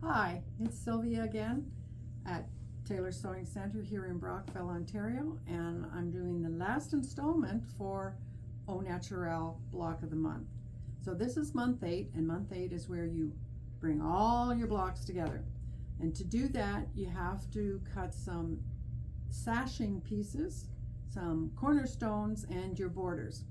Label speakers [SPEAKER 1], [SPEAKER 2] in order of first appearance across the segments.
[SPEAKER 1] Hi, it's Sylvia again at Taylor Sewing Center here in Brockville, Ontario, and I'm doing the last installment for Au Naturel Block of the Month. So this is month 8, and month 8 is where you bring all your blocks together. And to do that, you have to cut some sashing pieces, some cornerstones, and your borders.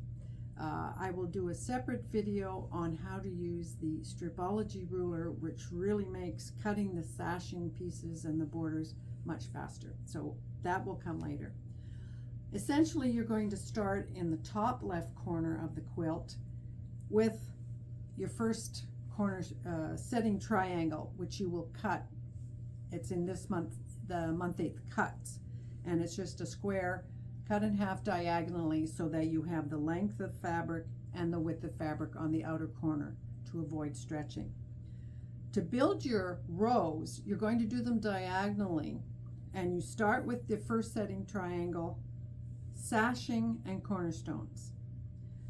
[SPEAKER 1] I will do a separate video on how to use the stripology ruler, which really makes cutting the sashing pieces and the borders much faster. So that will come later. Essentially, you're going to start in the top left corner of the quilt with your first corner setting triangle, which you will cut. It's in this month, the month 8 cuts, and it's just a square cut in half diagonally so that you have the length of fabric and the width of fabric on the outer corner to avoid stretching. To build your rows, you're going to do them diagonally, and you start with the first setting triangle, sashing, and cornerstones.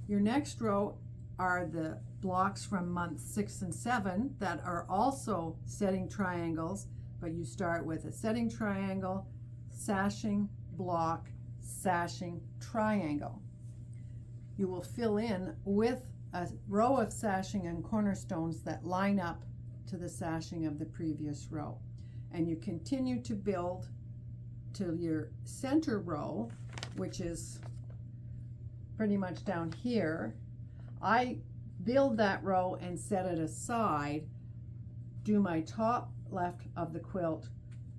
[SPEAKER 1] Your next row are the blocks from month 6 and 7 that are also setting triangles, but you start with a setting triangle, sashing, block, sashing, triangle. You will fill in with a row of sashing and cornerstones that line up to the sashing of the previous row. And you continue to build till your center row, which is pretty much down here. I build that row and set it aside, do my top left of the quilt,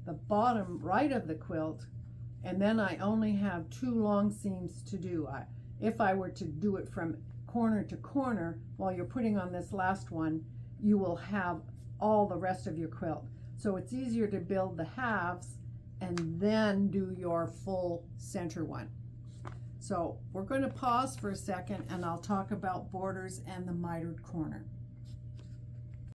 [SPEAKER 1] the bottom right of the quilt, and then I only have 2 long seams to do. If I were to do it from corner to corner while you're putting on this last one, you will have all the rest of your quilt. So it's easier to build the halves and then do your full center one. So we're going to pause for a second and I'll talk about borders and the mitered corner.